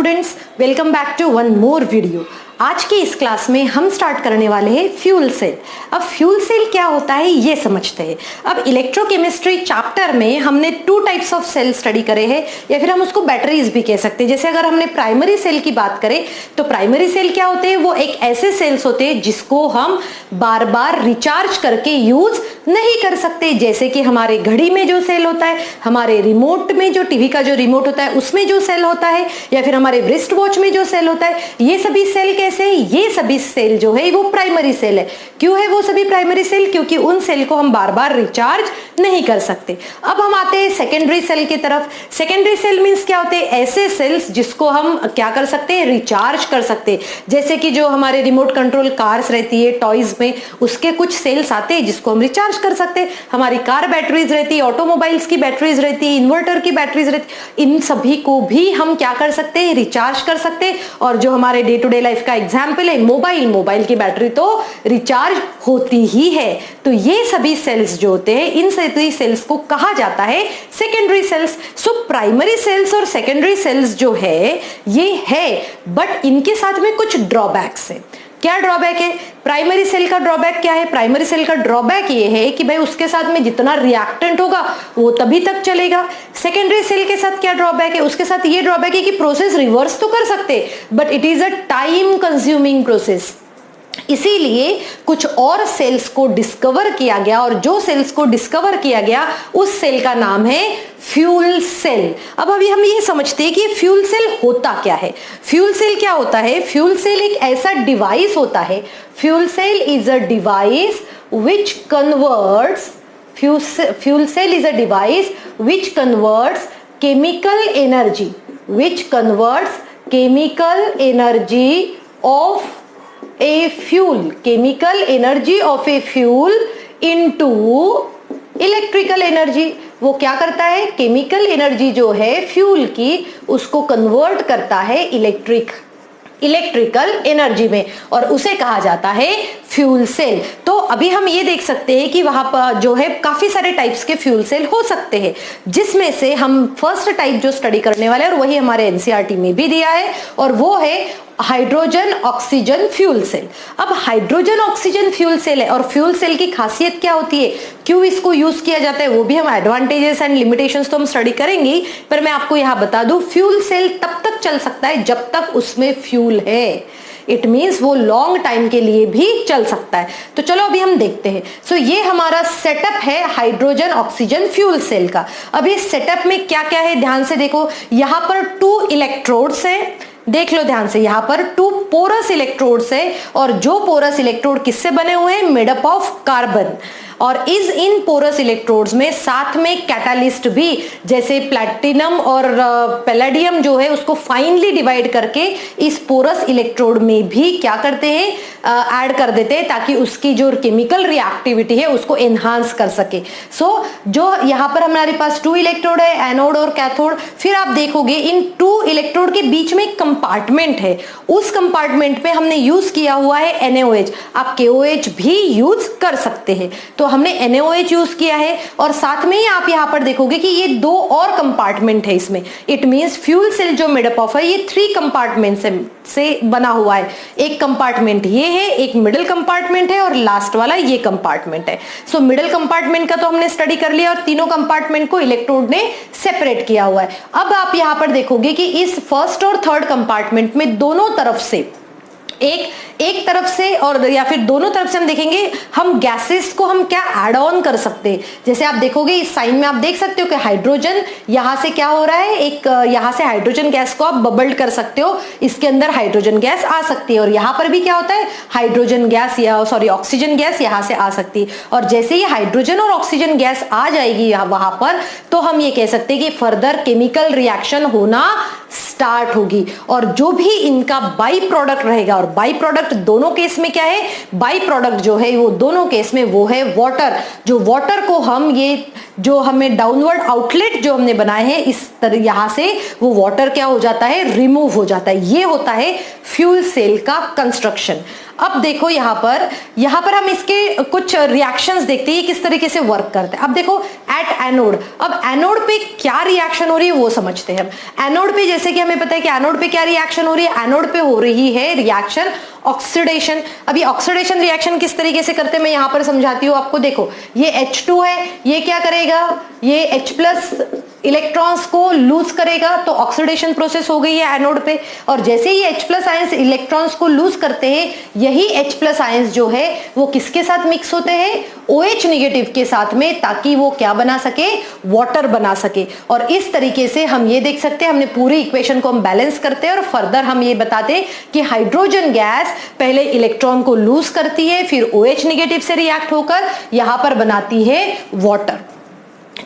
Students, welcome back to one more video. आज की इस क्लास में हम स्टार्ट करने वाले हैं फ्यूल सेल। अब फ्यूल सेल क्या होता है ये समझते हैं। अब इलेक्ट्रोकेमिस्ट्री चैप्टर में हमने two types of cell study करे हैं, या फिर हम उसको बैटरीज भी कह सकते हैं। जैसे अगर हमने प्राइमरी सेल की बात करें तो प्राइमरी सेल क्या होते हैं, वो एक ऐसे सेल्स होते हैं जिसको हम बार बार रिचार्ज करके यूज नहीं कर सकते। जैसे कि हमारे घड़ी में जो सेल होता है, हमारे रिमोट में जो टीवी का जो रिमोट होता है उसमें जो सेल होता है, या फिर हमारे रिस्ट वॉच में जो सेल होता है, ये सभी सेल कैसे, ये सभी सेल जो है वो प्राइमरी सेल है। क्यों है वो सभी प्राइमरी सेल? क्योंकि उन सेल को हम बार बार रिचार्ज नहीं कर सकते। अब हम आते हैं सेकेंडरी सेल की तरफ। सेकेंडरी सेल मींस क्या होते हैं? ऐसे सेल्स जिसको हम क्या कर सकते हैं, रिचार्ज कर सकते हैं। जैसे कि जो हमारे रिमोट कंट्रोल कार्स रहती है टॉयज में, उसके कुछ सेल्स आते हैं जिसको हम रिचार्ज कर सकते हैं। हमारी कार बैटरीज रहती है, ऑटोमोबाइल्स की बैटरीज रहती है, इन्वर्टर की बैटरीज रहती है, इन सभी को भी हम क्या कर सकते हैं, रिचार्ज कर सकते हैं। और जो हमारे डे टू डे लाइफ का एग्जाम्पल है मोबाइल की बैटरी तो रिचार्ज होती ही है। तो ये सभी सेल्स जो होते हैं, इन सभी सेल्स को कहा जाता है secondary cells. So primary cells और सेकेंडरी सेल्स जो है ये है, बट इनके साथ में कुछ ड्रॉबैक्स है। क्या ड्रॉबैक है? प्राइमरी सेल का ड्रॉबैक क्या है? प्राइमरी सेल का ड्रॉबैक ये है कि भाई उसके साथ में जितना रिएक्टेंट होगा वो तभी तक चलेगा। सेकेंडरी सेल के साथ क्या ड्रॉबैक है? उसके साथ ये ड्रॉबैक है कि प्रोसेस रिवर्स तो कर सकते, but it is a time consuming process. इसीलिए कुछ और सेल्स को डिस्कवर किया गया, और जो सेल्स को डिस्कवर किया गया उस सेल का नाम है फ्यूल सेल। अब अभी हम ये समझते हैं कि फ्यूल सेल होता क्या है। फ्यूल सेल क्या होता है? फ्यूल सेल एक ऐसा डिवाइस होता है, fuel cell is a device which converts fuel cell is a device which converts chemical energy of a fuel, chemical energy of a fuel into electrical energy. वो क्या करता है? केमिकल एनर्जी जो है फ्यूल की उसको कन्वर्ट करता है इलेक्ट्रिकल एनर्जी में, और उसे कहा जाता है फ्यूल सेल। तो अभी हम ये देख सकते हैं कि वहां पर जो है काफी सारे टाइप्स के फ्यूल सेल हो सकते हैं, जिसमें से हम फर्स्ट टाइप जो स्टडी करने वाले हैं, और वही हमारे एनसीईआरटी में भी दिया है, और वो है हाइड्रोजन ऑक्सीजन फ्यूल सेल। अब हाइड्रोजन ऑक्सीजन फ्यूल सेल है, और फ्यूल सेल की खासियत क्या होती है, क्यों इसको यूज किया जाता है, वो भी हम एडवांटेजेस एंड लिमिटेशंस तो हम स्टडी करेंगे। पर मैं आपको यहां बता दूं, फ्यूल सेल तब तक चल सकता है जब तक उसमें फ्यूल है। इट मीन्स वो लॉन्ग टाइम के लिए भी चल सकता है। तो चलो अभी हम देखते हैं। सो ये हमारा सेटअप है हाइड्रोजन ऑक्सीजन फ्यूल सेल का। अब इस सेटअप में क्या क्या है ध्यान से देखो। यहां पर 2 इलेक्ट्रोड्स है, देख लो ध्यान से। यहां पर 2 पोरस इलेक्ट्रोड्स है, और जो पोरस इलेक्ट्रोड किससे बने हुए हैं? Made up of carbon. और इन पोरस इलेक्ट्रोड्स में साथ में कैटालिस्ट भी, जैसे प्लैटिनम और पैलेडियम जो है उसको फाइनली डिवाइड करके इस पोरस इलेक्ट्रोड में भी क्या करते हैं, ऐड कर देते हैं, ताकि उसकी जो केमिकल रिएक्टिविटी है उसको एनहांस कर सके। सो जो यहाँ पर हमारे पास 2 इलेक्ट्रोड है, एनोड और कैथोड। फिर आप देखोगे इन 2 इलेक्ट्रोड के बीच में एक कंपार्टमेंट है, उस कंपार्टमेंट में हमने यूज किया हुआ है NaOH। आप KOH भी यूज कर सकते हैं, तो हमने NaOH यूज किया है। और साथ में ही आप यहां पर देखोगे कि ये 2 और कंपार्टमेंट है इसमें। इट मींस फ्यूल सेल जो मेडअप ऑफ है ये 3 कंपार्टमेंट से बना हुआ है। एक कंपार्टमेंट ये है, एक मिडिल कंपार्टमेंट है, और लास्ट वाला ये कंपार्टमेंट है। सो मिडिल कंपार्टमेंट का तो हमने स्टडी कर लिया, और तीनों कंपार्टमेंट को इलेक्ट्रोड ने सेपरेट किया हुआ है। अब आप यहां पर देखोगे कि इस फर्स्ट और थर्ड कंपार्टमेंट में दोनों तरफ से एक तरफ से, और या फिर दोनों तरफ से हम देखेंगे हम गैसेस को हम क्या ऐड ऑन कर सकते हैं। जैसे आप देखोगे इस साइन में आप देख सकते हो कि हाइड्रोजन यहां से क्या हो रहा है, एक यहां से हाइड्रोजन गैस को आप बबल्ड कर सकते हो, इसके अंदर हाइड्रोजन गैस आ सकती है। और यहां पर भी क्या होता है, हाइड्रोजन गैस या ऑक्सीजन गैस यहां से आ सकती है। और जैसे ही हाइड्रोजन और ऑक्सीजन गैस आ जाएगी वहां पर, तो हम ये कह सकते हैं कि फर्दर केमिकल रिएक्शन होना स्टार्ट होगी। और जो भी इनका बाई प्रोडक्ट रहेगा, और बाई प्रोडक्ट दोनों केस में क्या है, बाई प्रोडक्ट जो है वो दोनों केस में वो है वाटर। जो वाटर को हम ये जो हमें डाउनवर्ड आउटलेट जो हमने बनाए हैं इस तरह, यहां से वो वाटर क्या हो जाता है, रिमूव हो जाता है। ये होता है फ्यूल सेल का कंस्ट्रक्शन। अब देखो यहाँ पर हम इसके कुछ रिएक्शंस देखते हैं किस तरीके से वर्क करते हैं। अब देखो एट एनोड, अब एनोड पे क्या रिएक्शन हो रही है वो समझते हैं हम। एनोड पे जैसे कि हमें पता है कि एनोड पे क्या रिएक्शन हो रही है, एनोड पे हो रही है रिएक्शन ऑक्सीडेशन। अभी ऑक्सीडेशन रिएक्शन किस तरीके से करते हैं मैं यहां पर समझाती हूं आपको। देखो ये H2 है, ये क्या करेगा, ये H+ इलेक्ट्रॉन्स को लूज करेगा, तो ऑक्सीडेशन प्रोसेस हो गई है एनोड पे। और जैसे ही H+ आयंस इलेक्ट्रॉन्स को लूज करते हैं, यही H+ आयंस जो है वो किसके साथ मिक्स होते हैं, OH नेगेटिव के साथ में, ताकि वो क्या बना सके, वाटर बना सके। और इस तरीके से हम ये देख सकते हैं, हमने पूरी इक्वेशन को हम बैलेंस करते हैं और फर्दर हम ये बताते हैं कि हाइड्रोजन गैस पहले इलेक्ट्रॉन को लूज करती है, फिर OH नेगेटिव से रिएक्ट होकर यहां पर बनाती है वाटर।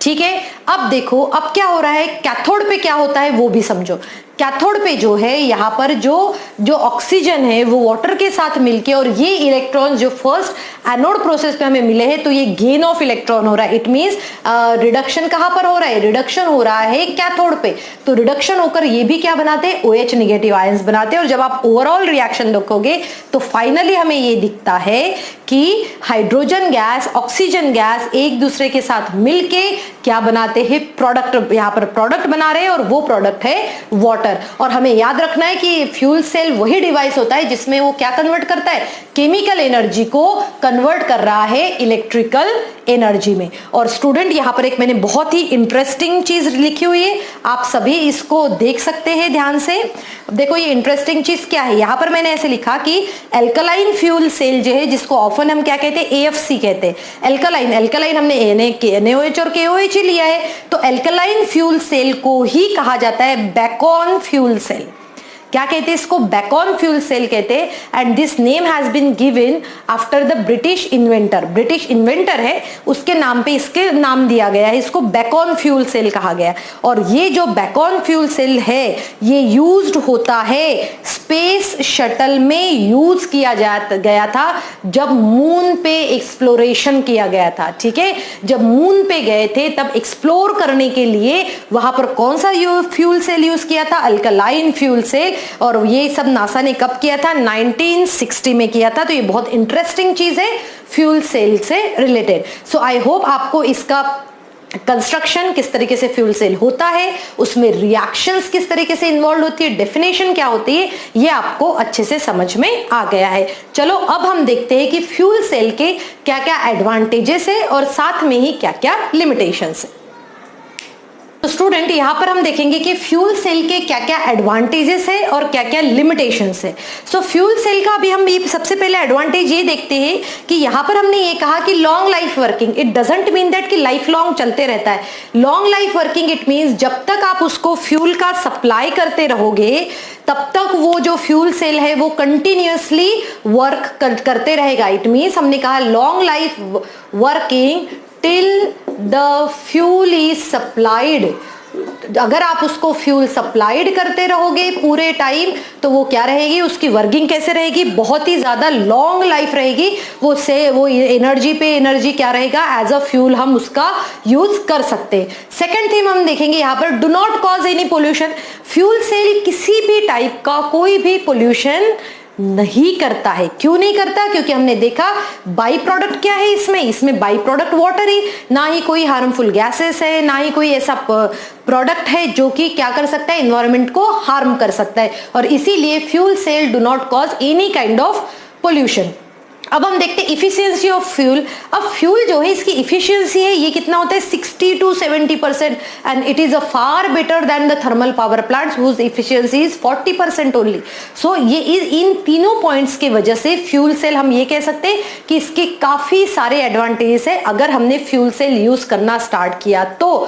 ठीक है, अब देखो अब क्या हो रहा है, कैथोड पे क्या होता है वो भी समझो। कैथोड पे जो है यहाँ पर जो ऑक्सीजन है वो वाटर के साथ मिलके, और ये इलेक्ट्रॉन जो फर्स्ट एनोड प्रोसेस पे हमें मिले हैं, तो ये गेन ऑफ इलेक्ट्रॉन हो रहा है। इट मींस रिडक्शन कहां पर हो रहा है, रिडक्शन हो रहा है कैथोड पे। तो रिडक्शन होकर ये भी क्या बनाते हैं, OH नेगेटिव आयंस बनाते हैं। और जब आप ओवरऑल रिएक्शन देखोगे तो फाइनली हमें ये दिखता है कि हाइड्रोजन गैस, ऑक्सीजन गैस एक दूसरे के साथ मिलके क्या बनाते हैं, प्रोडक्ट, यहाँ पर प्रोडक्ट बना रहे हैं, और वो प्रोडक्ट है वाटर। और हमें याद रखना है कि फ्यूल सेल वही डिवाइस होता है जिसमें वो क्या कन्वर्ट करता है, केमिकल एनर्जी को कन्वर्ट कर रहा है इलेक्ट्रिकल एनर्जी में। और स्टूडेंट यहाँ पर एक मैंने बहुत ही इंटरेस्टिंग चीज लिखी हुई है, आप सभी इसको देख सकते हैं ध्यान से। देखो ये इंटरेस्टिंग चीज क्या है, यहाँ पर मैंने ऐसे लिखा कि एल्कलाइन फ्यूल सेल जो है, जिसको ऑफन हम क्या कहते हैं, AFC कहते हैं। एल्कलाइन हमने NaOH और KOH ही लिया है, तो एल्कलाइन फ्यूल सेल को ही कहा जाता है बेकन फ्यूल सेल। क्या कहते हैं इसको, बेकन फ्यूल सेल कहते हैं। And this name has been given after the British inventor, British inventor है उसके नाम पे इसके नाम दिया गया है, इसको बेकन फ्यूल सेल कहा गया। और ये जो बेकन फ्यूल सेल है ये यूज्ड होता है स्पेस शटल में, यूज किया गया था जब मून पे एक्सप्लोरेशन किया गया था। ठीक है, जब मून पे गए थे तब एक्सप्लोर करने के लिए वहां पर कौन सा फ्यूल सेल यूज किया था, अल्कलाइन फ्यूल सेल। और ये सब नासा ने कब किया था, 1960 में किया था। तो ये बहुत इंटरेस्टिंग चीज है फ्यूल सेल से रिलेटेड। सो आई होप आपको इसका कंस्ट्रक्शन, किस तरीके से फ्यूल सेल होता है, उसमें रिएक्शंस किस तरीके से इन्वॉल्व होती है, डेफिनेशन क्या होती है, ये आपको अच्छे से समझ में आ गया है। चलो अब हम देखते हैं कि फ्यूल सेल के क्या क्या एडवांटेजेस है और साथ में ही क्या क्या लिमिटेशंस है। तो स्टूडेंट यहाँ पर हम देखेंगे कि फ्यूल सेल के क्या क्या एडवांटेजेस है और क्या क्या लिमिटेशंस है। सो फ्यूल सेल का अभी हम ये सबसे पहले एडवांटेज ये देखते हैं कि यहाँ पर हमने ये कहा कि long life working, it doesn't mean that कि लाइफ लॉन्ग चलते रहता है। Long life working it means जब तक आप उसको फ्यूल का सप्लाई करते रहोगे तब तक वो जो फ्यूल सेल है वो कंटिन्यूअसली वर्क करते रहेगा। इट मीन्स हमने कहा long life working till the fuel is supplied. अगर आप उसको फ्यूल सप्लाइड करते रहोगे पूरे टाइम तो वो क्या रहेगी, उसकी वर्किंग कैसे रहेगी, बहुत ही ज्यादा लॉन्ग लाइफ रहेगी। वो एनर्जी पे एनर्जी क्या रहेगा, एज अ फ्यूल हम उसका यूज कर सकते हैं। सेकेंड थिंग हम देखेंगे यहाँ पर, do not cause any pollution. Fuel cell किसी भी टाइप का कोई भी पोल्यूशन नहीं करता है। क्यों नहीं करता, क्योंकि हमने देखा बाई प्रोडक्ट क्या है, इसमें बाई प्रोडक्ट वाटर ही, ना ही कोई हार्मफुल गैसेस है, ना ही कोई ऐसा प्रोडक्ट है जो कि क्या कर सकता है, एनवायरनमेंट को हार्म कर सकता है। और इसीलिए fuel cell do not cause any kind of pollution. अब हम देखते हैं इफिशियंसी ऑफ फ्यूल। अब फ्यूल जो है इसकी इफिशियंसी है ये कितना होता है, 60 to 70%, and it is a far better than the thermal power plants whose efficiency is 40% only. So ये इन तीनों पॉइंट्स की वजह से फ्यूल सेल हम ये कह सकते हैं कि इसके काफी सारे एडवांटेजेस है अगर हमने फ्यूल सेल यूज करना स्टार्ट किया तो।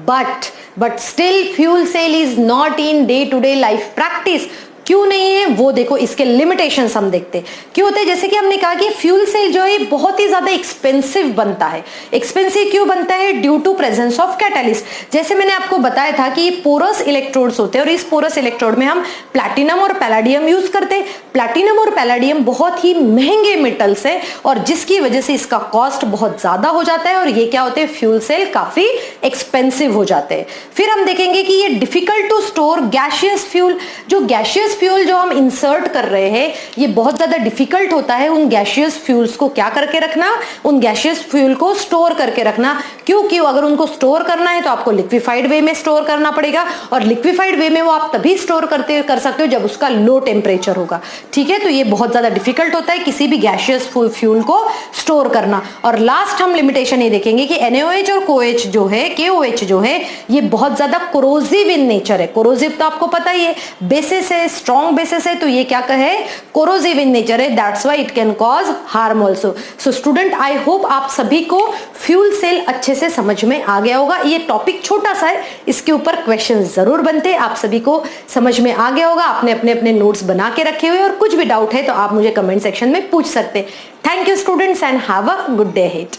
But still fuel cell is not in day to day life practice. क्यों नहीं है वो देखो, इसके लिमिटेशंस हम देखते हैं क्यों होते हैं। जैसे कि हमने कहा कि फ्यूल सेल जो है बहुत ही ज्यादा एक्सपेंसिव बनता है। एक्सपेंसिव क्यों बनता है, due to presence of catalyst. जैसे मैंने आपको बताया था कि पोरस इलेक्ट्रोड्स होते हैं और इस पोरस इलेक्ट्रोड में हम प्लैटिनम और पैलेडियम यूज करते हैं। प्लैटिनम और पैलेडियम बहुत ही महंगे मेटल्स है और जिसकी वजह से इसका कॉस्ट बहुत ज्यादा हो जाता है और ये क्या होते हैं, फ्यूल सेल काफी एक्सपेंसिव हो जाते हैं। फिर हम देखेंगे कि ये difficult to store gaseous fuel, जो गैसियस फ्यूल जो हम इंसर्ट कर रहे हैं ये बहुत ज्यादा डिफिकल्ट होता है। उन गैसियस फ्यूल्स को क्या करके रखना, उन गैसियस फ्यूल को स्टोर करके रखना। क्योंकि अगर उनको स्टोर करना है तो आपको लिक्विफाइड वे में स्टोर करना पड़ेगा, और लिक्विफाइड वे में वो आप तभी स्टोर कर सकते हो जब उसका लो टेम्परेचर होगा। ठीक है, तो ये बहुत ज्यादा डिफिकल्ट होता है किसी भी गैसियस फ्यूल को स्टोर करना। और लास्ट हम लिमिटेशन ये देखेंगे कि NaOH और KOH जो है, KOH जो है, ये बहुत ज्यादा कोरोसिव इन नेचर है। कोरोसिव तो आपको पता ही है, बेसिस है, स्ट्रॉन्ग बेसिस है, तो ये क्या कहे, कोरोसिव इन नेचर है, that's why it can cause harm also. So student, I hope आप सभी को फ्यूल सेल अच्छे से समझ में आ गया होगा। ये टॉपिक छोटा सा है, इसके ऊपर क्वेश्चन जरूर बनते हैं, आप सभी को समझ में आ गया होगा। आपने अपने अपने नोट्स बना के रखे हुए, और कुछ भी डाउट है तो आप मुझे कमेंट सेक्शन में पूछ सकते हैं। Thank you students and have a good day ahead.